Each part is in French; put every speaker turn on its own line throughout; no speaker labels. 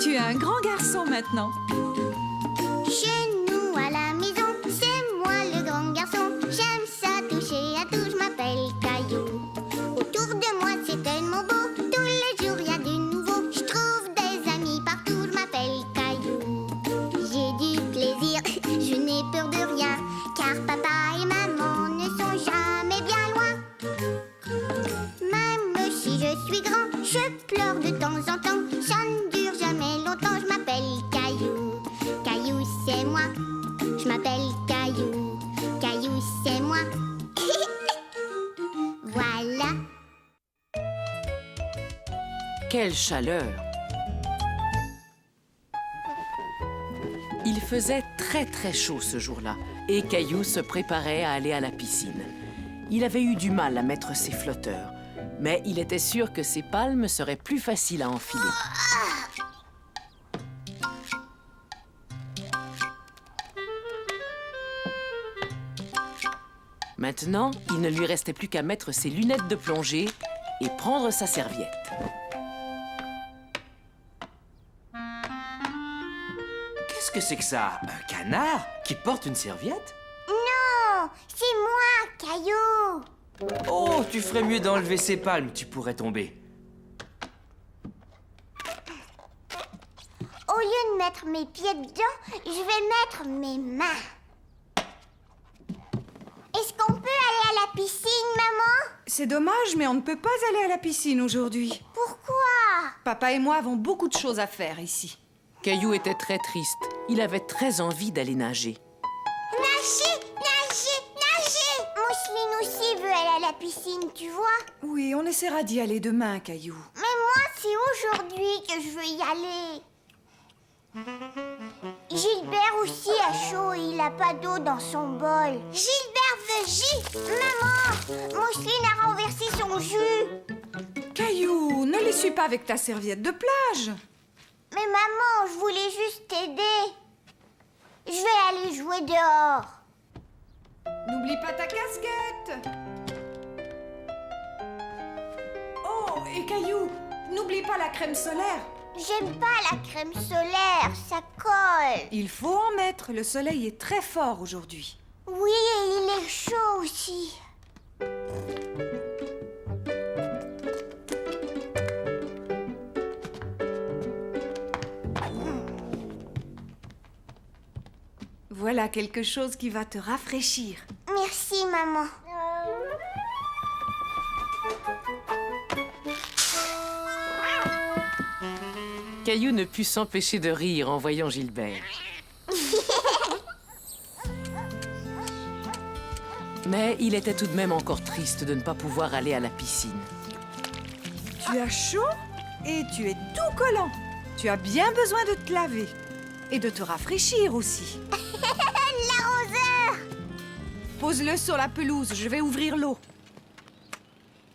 Tu es un grand garçon maintenant.
Chez nous à la maison, c'est moi le grand garçon. J'aime ça toucher à tout, je m'appelle Caillou. Autour de moi c'est tellement beau, tous les jours il y a du nouveau. Je trouve des amis partout, je m'appelle Caillou. J'ai du plaisir, je n'ai peur de rien, car papa et maman ne sont jamais bien loin. Même si je suis grand, je pleure de temps en temps. Ça ne dure jamais longtemps, je m'appelle Caillou. Caillou c'est moi, je m'appelle Caillou. Caillou c'est moi. Voilà.
Quelle chaleur! Il faisait très chaud ce jour-là et Caillou se préparait à aller à la piscine. Il avait eu du mal à mettre ses flotteurs, mais il était sûr que ses palmes seraient plus faciles à enfiler. Maintenant, il ne lui restait plus qu'à mettre ses lunettes de plongée et prendre sa serviette.
Qu'est-ce que c'est que ça? Un canard qui porte une serviette?
Non, c'est moi, Caillou.
Oh, tu ferais mieux d'enlever ces palmes, tu pourrais tomber.
Au lieu de mettre mes pieds dedans, je vais mettre mes mains. Est-ce qu'on peut aller à la piscine, maman?
C'est dommage, mais on ne peut pas aller à la piscine aujourd'hui.
Pourquoi?
Papa et moi avons beaucoup de choses à faire ici.
Caillou était très triste. Il avait très envie d'aller nager.
Nager, nager, nager! Mousseline aussi veut aller à la piscine, tu vois?
Oui, on essaiera d'y aller demain, Caillou.
Mais moi, c'est aujourd'hui que je veux y aller. Gilbert aussi a chaud et il a pas d'eau dans son bol. Gilbert veut jus. Maman, Mousseline a renversé son jus.
Caillou, ne l'essuie pas avec ta serviette de plage.
Mais maman, je voulais juste t'aider. Je vais aller jouer dehors.
N'oublie pas ta casquette. Oh, et Caillou, n'oublie pas la crème solaire.
J'aime pas la crème solaire, ça colle.
Il faut en mettre, le soleil est très fort aujourd'hui.
Oui, et il est chaud aussi.
Voilà quelque chose qui va te rafraîchir.
Merci, maman.
Caillou ne put s'empêcher de rire en voyant Gilbert. Mais il était tout de même encore triste de ne pas pouvoir aller à la piscine.
Tu as chaud et tu es tout collant. Tu as bien besoin de te laver et de te rafraîchir aussi.
L'arroseur!
Pose-le sur la pelouse, je vais ouvrir l'eau.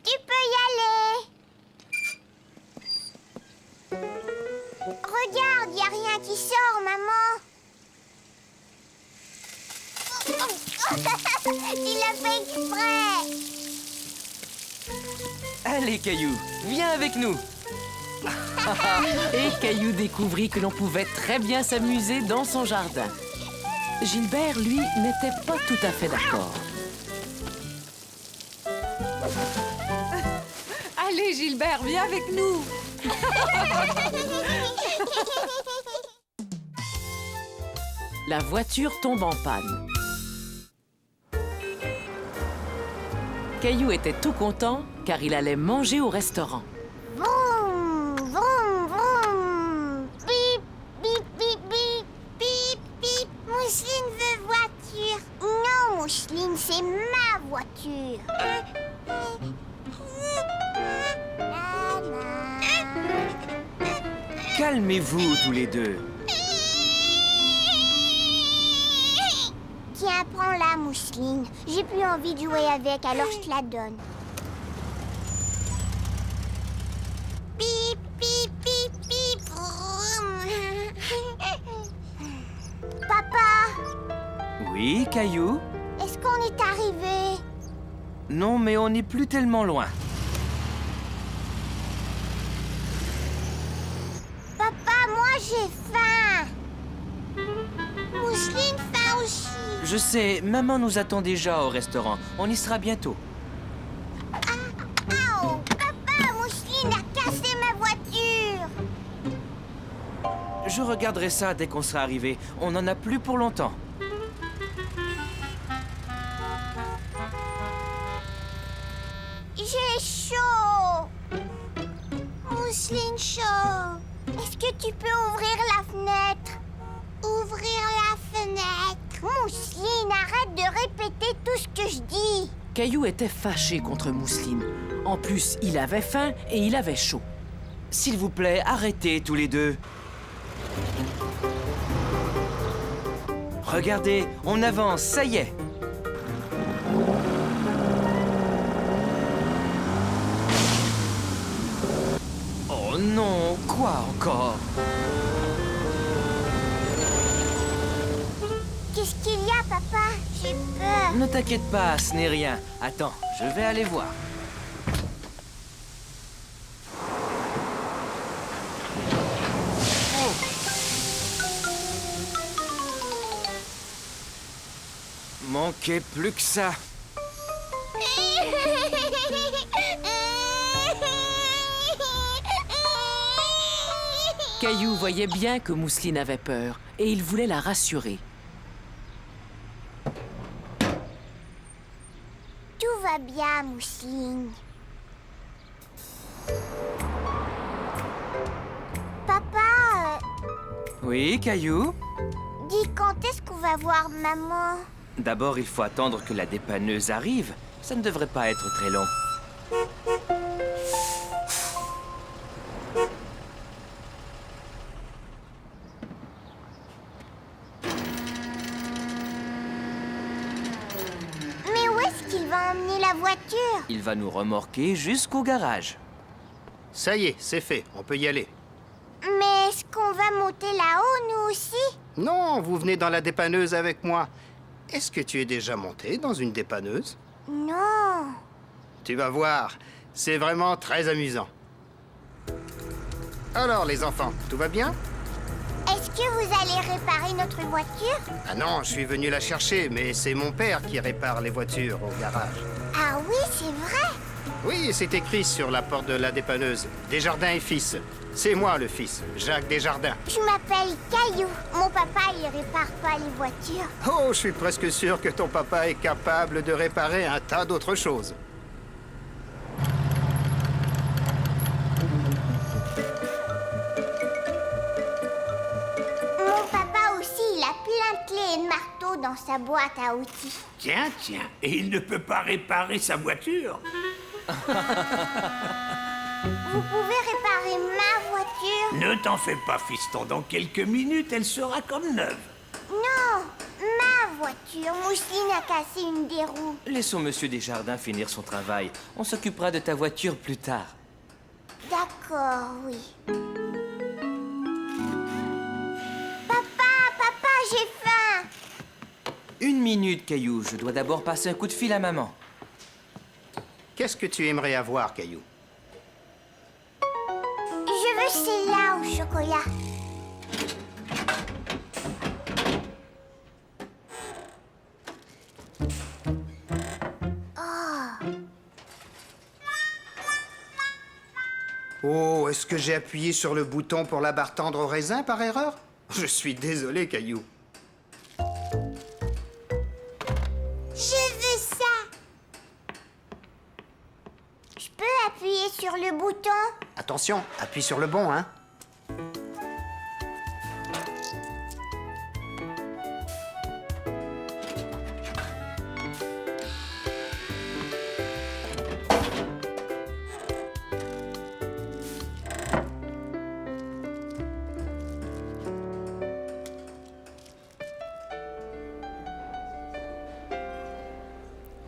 Tu peux y aller. Regarde, y a rien qui sort, maman. Tu l'as fait exprès.
Allez, Caillou, viens avec nous.
Et Caillou découvrit que l'on pouvait très bien s'amuser dans son jardin. Gilbert, lui, n'était pas tout à fait d'accord.
Allez, Gilbert, viens avec nous.
La voiture tombe en panne. Caillou était tout content car il allait manger au restaurant.
Vroom, vroom, vroom. Bip, bip, bip, bip, bip, bip. Mousseline veut voiture. Non, Mousseline, c'est ma voiture.
Calmez-vous tous les deux.
Tiens, prends-la, Mousseline. J'ai plus envie de jouer avec, alors je te la donne. Bip, bip, bip, bip. Vroom. Papa,
Oui, Caillou?
est-ce qu'on est arrivé?
Non, mais on n'est plus tellement loin.
J'ai faim. Mousseline faim aussi.
Je sais, maman nous attend déjà au restaurant. On y sera bientôt.
Oh, papa, Mousseline a cassé ma voiture.
Je regarderai ça dès qu'on sera arrivé. On n'en a plus pour longtemps.
J'ai chaud. Mousseline chaud. Est-ce que tu peux ouvrir la fenêtre? Ouvrir la fenêtre. Mousseline, arrête de répéter tout ce que je dis.
Caillou était fâché contre Mousseline. En plus, il avait faim et il avait chaud.
S'il vous plaît, arrêtez tous les deux. Regardez, on avance, ça y est. Oh non, quoi encore?
Qu'est-ce qu'il y a, papa? J'ai peur.
Ne t'inquiète pas, ce n'est rien. Attends, je vais aller voir. Manquait plus que ça.
Caillou voyait bien que Mousseline avait peur et il voulait la rassurer.
Tout va bien, Mousseline. Papa,
Oui, Caillou?
dis quand est-ce qu'on va voir maman?
D'abord, il faut attendre que la dépanneuse arrive. Ça ne devrait pas être très long.
Mais où est-ce qu'il va emmener la voiture?
Il va nous remorquer jusqu'au garage.
Ça y est, c'est fait, on peut y aller.
Mais est-ce qu'on va monter là-haut, nous aussi?
Non, vous venez dans la dépanneuse avec moi. Est-ce que tu es déjà monté dans une dépanneuse?
Non.
Tu vas voir, c'est vraiment très amusant. Alors, les enfants, tout va bien?
Est-ce que vous allez réparer notre voiture?
Ah non, je suis venu la chercher, mais c'est mon père qui répare les voitures au garage.
Ah oui, c'est vrai.
Oui, c'est écrit sur la porte de la dépanneuse. Desjardins et fils. C'est moi le fils, Jacques Desjardins.
Je m'appelle Caillou. Mon papa, il répare pas les voitures.
Oh, je suis presque sûr que ton papa est capable de réparer un tas d'autres choses.
Mon papa aussi, il a plein de clés et de marteaux dans sa boîte à outils.
Tiens, et il ne peut pas réparer sa voiture?
Vous pouvez réparer ma voiture?
Ne t'en fais pas, fiston. Dans quelques minutes, elle sera comme neuve.
Non, ma voiture. Mousseline a cassé une des roues.
Laissons Monsieur Desjardins finir son travail. On s'occupera de ta voiture plus tard.
D'accord, oui. Papa, j'ai faim.
Une minute, Caillou. Je dois d'abord passer un coup de fil à maman.
Qu'est-ce que tu aimerais avoir, Caillou?
Je veux celle-là au chocolat.
Oh, est-ce que j'ai appuyé sur le bouton pour la barre tendre au raisin par erreur? Je suis désolé, Caillou.
Je veux ça. Je peux appuyer sur le bouton?
Attention, appuie sur le bon, hein?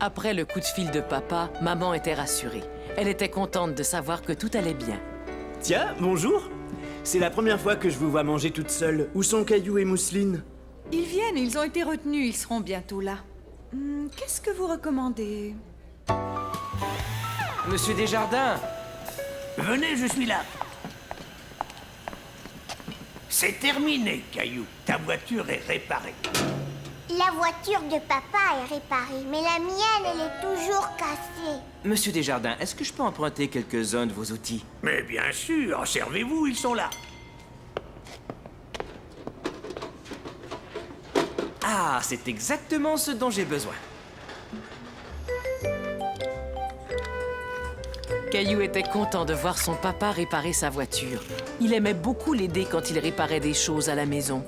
Après le coup de fil de papa, maman était rassurée. Elle était contente de savoir que tout allait bien.
Tiens, bonjour. C'est la première fois que je vous vois manger toute seule. Où sont Caillou et Mousseline?
Ils viennent, ils ont été retenus, ils seront bientôt là. Qu'est-ce que vous recommandez?
Monsieur Desjardins!
Venez, je suis là. C'est terminé, Caillou. Ta voiture est réparée.
La voiture de papa est réparée, mais la mienne, elle est toujours cassée.
Monsieur Desjardins, est-ce que je peux emprunter quelques-uns de vos outils?
Mais bien sûr, servez-vous, ils sont là.
Ah, c'est exactement ce dont j'ai besoin.
Caillou était content de voir son papa réparer sa voiture. Il aimait beaucoup l'aider quand il réparait des choses à la maison.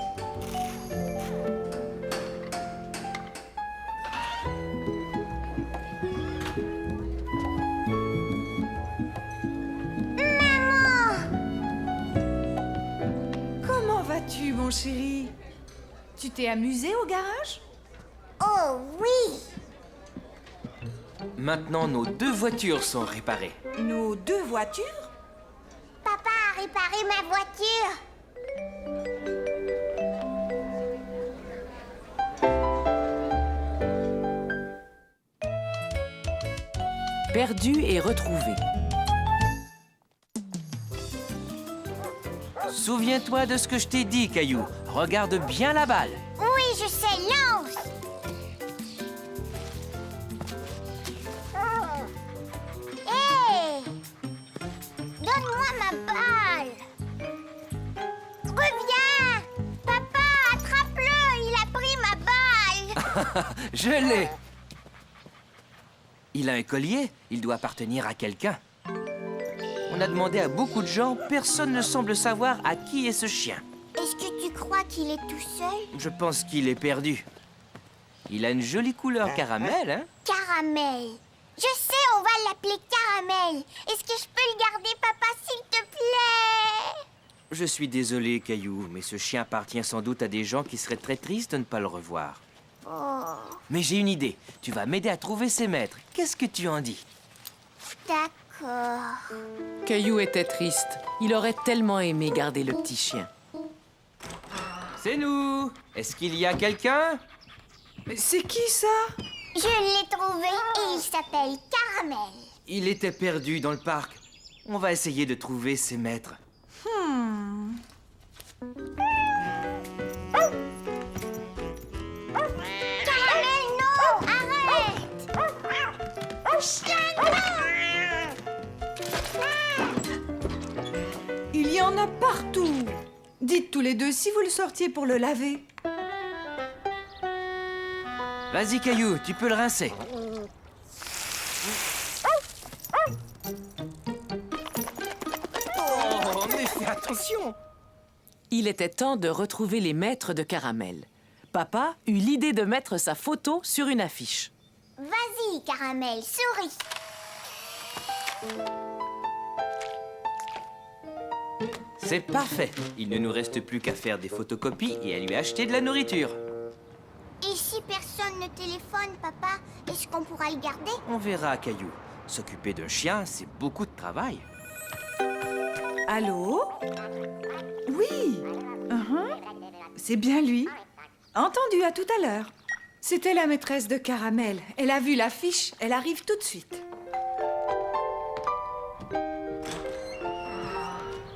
Comment vas-tu, mon chéri? Tu t'es amusé au garage?
Oh oui!
Maintenant, nos 2 voitures sont réparées.
Nos 2 voitures?
Papa a réparé ma voiture.
Perdu et retrouvé.
Souviens-toi de ce que je t'ai dit, Caillou. Regarde bien la balle.
Oui, je sais, lance! Hé! Donne-moi ma balle! Reviens! Papa, attrape-le! Il a pris ma balle!
Je l'ai. Il a un collier. Il doit appartenir à quelqu'un. On a demandé à beaucoup de gens. Personne ne semble savoir à qui est ce chien.
Est-ce que tu crois qu'il est tout seul?
Je pense qu'il est perdu. Il a une jolie couleur caramel, hein?
Caramel. Je sais, on va l'appeler Caramel. Est-ce que je peux le garder, papa, s'il te plaît?
Je suis désolé, Caillou, mais ce chien appartient sans doute à des gens qui seraient très tristes de ne pas le revoir.
Oh,
Mais j'ai une idée. Tu vas m'aider à trouver ses maîtres. Qu'est-ce que tu en dis?
d'accord.
Caillou était triste. Il aurait tellement aimé garder le petit chien.
C'est nous. Est-ce qu'il y a quelqu'un?
Mais c'est qui ça?
Je l'ai trouvé et il s'appelle Caramel.
Il était perdu dans le parc. On va essayer de trouver ses maîtres.
Caramel, non! Arrête! Chien,
Il y en a partout. Dites tous les 2 si vous le sortiez pour le laver.
Vas-y, Caillou, tu peux le rincer. Oh, mais fais attention!
Il était temps de retrouver les maîtres de Caramel. Papa eut l'idée de mettre sa photo sur une affiche.
Vas-y, Caramel, souris.
C'est parfait. Il ne nous reste plus qu'à faire des photocopies et à lui acheter de la nourriture.
Et si personne ne téléphone, papa, est-ce qu'on pourra le garder?
On verra, Caillou. S'occuper d'un chien, c'est beaucoup de travail.
Allô? Oui. C'est bien lui. Entendu, à tout à l'heure. C'était la maîtresse de Caramel. Elle a vu l'affiche. Elle arrive tout de suite.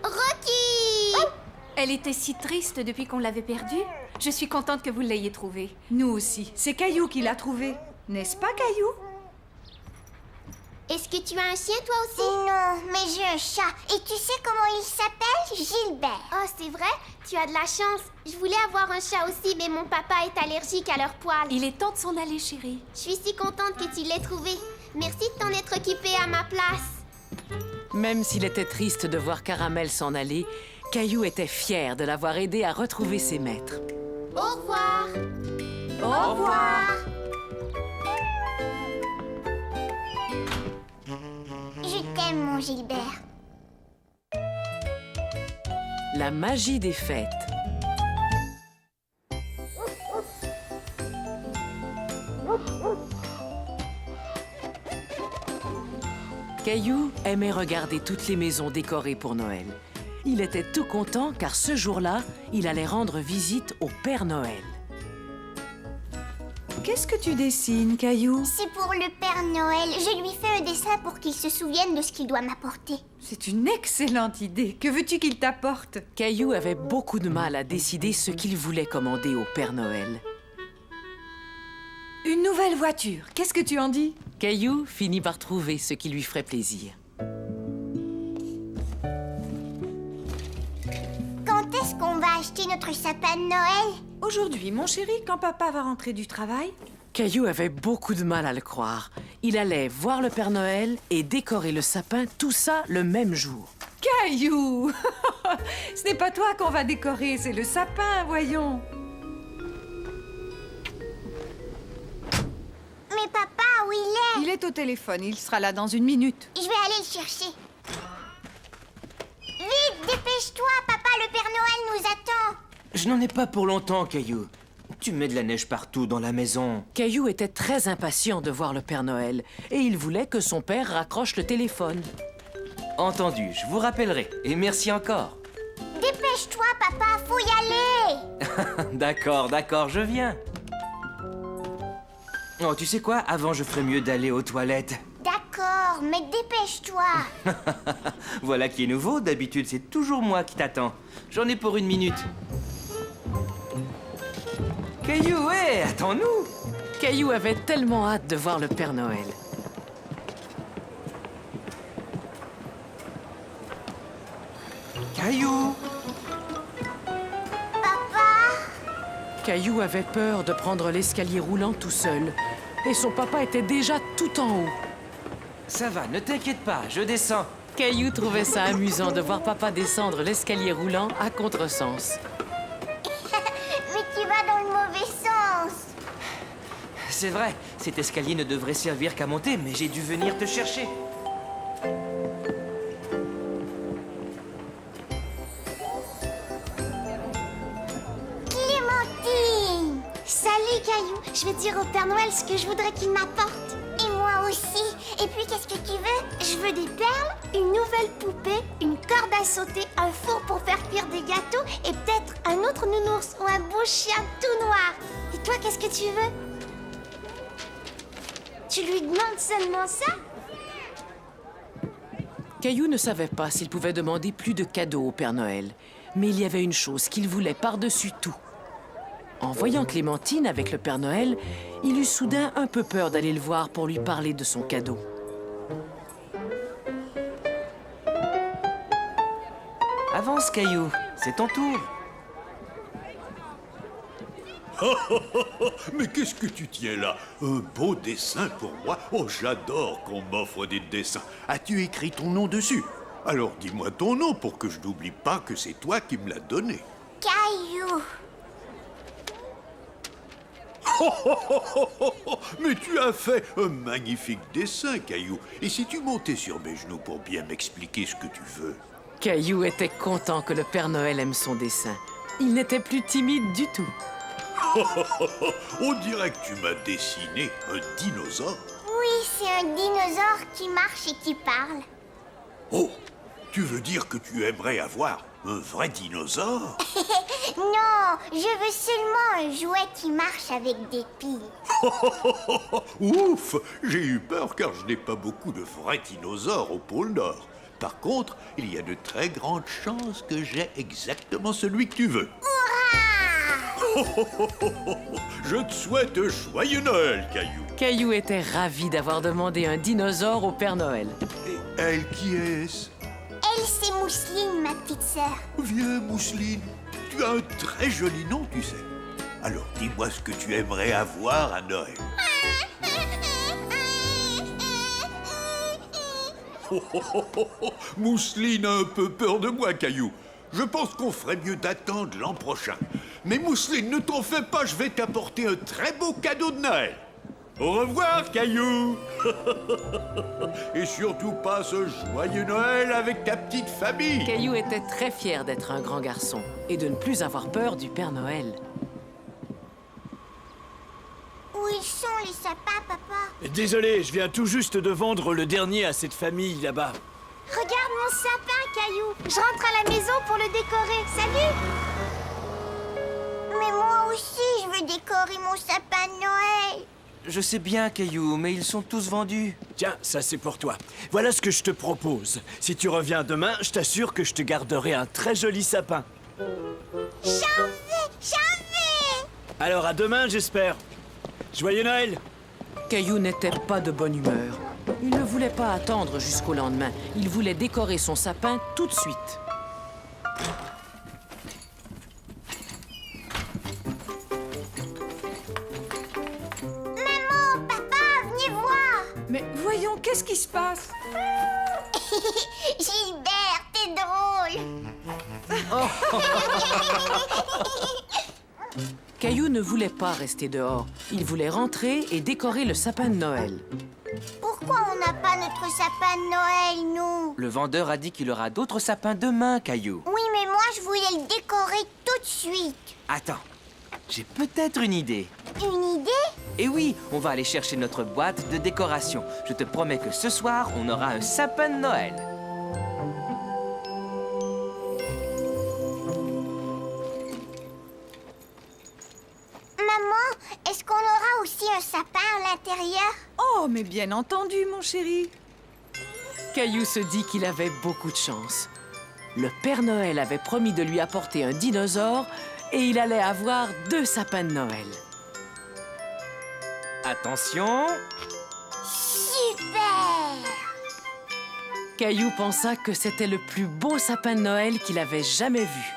Rocky!
Elle était si triste depuis qu'on l'avait perdue. Je suis contente que vous l'ayez trouvée.
Nous aussi. C'est Caillou qui l'a trouvé. N'est-ce pas, Caillou?
Est-ce que tu as un chien, toi aussi? Non, mais j'ai un chat. Et tu sais comment il s'appelle? Gilbert.
Oh, c'est vrai? Tu as de la chance. Je voulais avoir un chat aussi, mais mon papa est allergique à leurs poils.
Il est temps de s'en aller, chérie.
Je suis si contente que tu l'aies trouvé. Merci de t'en être occupée à ma place.
Même s'il était triste de voir Caramel s'en aller, Caillou était fier de l'avoir aidé à retrouver ses maîtres.
Au revoir.
Au revoir. Je t'aime, mon Gilbert.
La magie des fêtes. Caillou aimait regarder toutes les maisons décorées pour Noël. Il était tout content car ce jour-là, il allait rendre visite au Père Noël.
Qu'est-ce que tu dessines, Caillou?
C'est pour le Père Noël. Je lui fais un dessin pour qu'il se souvienne de ce qu'il doit m'apporter.
C'est une excellente idée. Que veux-tu qu'il t'apporte?
Caillou avait beaucoup de mal à décider ce qu'il voulait commander au Père Noël.
Une nouvelle voiture. Qu'est-ce que tu en dis?
Caillou finit par trouver ce qui lui ferait plaisir.
Quand est-ce qu'on va acheter notre sapin de Noël?
Aujourd'hui, mon chéri, quand papa va rentrer du travail?
Caillou avait beaucoup de mal à le croire. Il allait voir le Père Noël et décorer le sapin, tout ça le même jour.
Caillou! Ce n'est pas toi qu'on va décorer, c'est le sapin, voyons.
Mais papa, où il est?
Il est au téléphone, il sera là dans une minute.
Je vais aller le chercher. Vite, dépêche-toi, papa, le Père Noël nous attend.
Je n'en ai pas pour longtemps, Caillou. Tu mets de la neige partout dans la maison.
Caillou était très impatient de voir le Père Noël et il voulait que son père raccroche le téléphone.
Entendu, je vous rappellerai. Et merci encore.
Dépêche-toi, papa, faut y aller.
D'accord, je viens. Oh, tu sais quoi? Avant, je ferais mieux d'aller aux toilettes.
D'accord, mais dépêche-toi.
Voilà qui est nouveau. D'habitude, c'est toujours moi qui t'attends. J'en ai pour une minute. Caillou, hé, attends-nous!
Caillou avait tellement hâte de voir le Père Noël.
Caillou!
Caillou avait peur de prendre l'escalier roulant tout seul. Et son papa était déjà tout en haut.
Ça va, ne t'inquiète pas, je descends.
Caillou trouvait ça amusant de voir papa descendre l'escalier roulant à contresens.
Mais tu vas dans le mauvais sens.
C'est vrai, cet escalier ne devrait servir qu'à monter, mais j'ai dû venir te chercher.
Clémentine!
Salut, Caillou. Je vais dire au Père Noël ce que je voudrais qu'il m'apporte.
Et moi aussi. Et puis, qu'est-ce que tu veux?
Je veux des perles, une nouvelle poupée, une corde à sauter, un four pour faire cuire des gâteaux et peut-être un autre nounours ou un beau chien tout noir. Et toi, qu'est-ce que tu veux? Tu lui demandes seulement ça?
Caillou ne savait pas s'il pouvait demander plus de cadeaux au Père Noël. Mais il y avait une chose qu'il voulait par-dessus tout. En voyant Clémentine avec le Père Noël, il eut soudain un peu peur d'aller le voir pour lui parler de son cadeau.
Avance, Caillou, c'est ton tour.
Mais qu'est-ce que tu tiens là? Un beau dessin pour moi? Oh, j'adore qu'on m'offre des dessins. As-tu écrit ton nom dessus? Alors dis-moi ton nom pour que je n'oublie pas que c'est toi qui me l'as donné.
Caillou!
Mais tu as fait un magnifique dessin, Caillou. Et si tu montais sur mes genoux pour bien m'expliquer ce que tu veux?
Caillou était content que le Père Noël aime son dessin. Il n'était plus timide du tout.
On dirait que tu m'as dessiné un dinosaure.
Oui, c'est un dinosaure qui marche et qui parle.
Oh, tu veux dire que tu aimerais avoir un vrai dinosaure?
Non, je veux seulement un jouet qui marche avec des piles.
Ouf, j'ai eu peur car je n'ai pas beaucoup de vrais dinosaures au pôle Nord. Par contre, il y a de très grandes chances que j'ai exactement celui que tu veux. Je te souhaite joyeux Noël, Caillou.
Caillou était ravi d'avoir demandé un dinosaure au Père Noël.
Et elle, qui est-ce?
Elle, c'est Mousseline, ma petite sœur.
Viens, Mousseline. Tu as un très joli nom, tu sais. Alors, dis-moi ce que tu aimerais avoir à Noël. Mousseline a un peu peur de moi, Caillou. Je pense qu'on ferait mieux d'attendre l'an prochain. Mais Mousseline, ne t'en fais pas, je vais t'apporter un très beau cadeau de Noël. Au revoir, Caillou. Et surtout passe un joyeux Noël avec ta petite famille.
Caillou était très fier d'être un grand garçon et de ne plus avoir peur du Père Noël.
Où ils sont, les sapins, papa?
Désolé, je viens tout juste de vendre le dernier à cette famille là-bas.
Regarde mon sapin, Caillou. Je rentre à la maison pour le décorer. Salut!
mais moi aussi, je veux décorer mon sapin de Noël.
Je sais bien, Caillou, mais ils sont tous vendus.
Tiens, ça c'est pour toi. Voilà ce que je te propose. Si tu reviens demain, je t'assure que je te garderai un très joli sapin.
J'en veux.
Alors à demain, j'espère. Joyeux Noël!
Caillou n'était pas de bonne humeur. Il ne voulait pas attendre jusqu'au lendemain. Il voulait décorer son sapin tout de suite.
Maman, papa, venez voir.
Mais voyons, qu'est-ce qui se passe?
Gilbert, t'es drôle.
Caillou ne voulait pas rester dehors. Il voulait rentrer et décorer le sapin de Noël.
Pourquoi on n'a pas notre sapin de Noël, nous?
Le vendeur a dit qu'il aura d'autres sapins demain, Caillou.
Oui, mais moi, je voulais le décorer tout de suite.
Attends, j'ai peut-être une idée.
Une idée?
Et oui, on va aller chercher notre boîte de décoration. Je te promets que ce soir, on aura un sapin de Noël.
Maman, est-ce qu'on aura aussi un sapin à l'intérieur?
Oh, mais bien entendu, mon chéri.
Caillou se dit qu'il avait beaucoup de chance. Le Père Noël avait promis de lui apporter un dinosaure et il allait avoir 2 sapins de Noël.
Attention.
Super!
Caillou pensa que c'était le plus beau sapin de Noël qu'il avait jamais vu.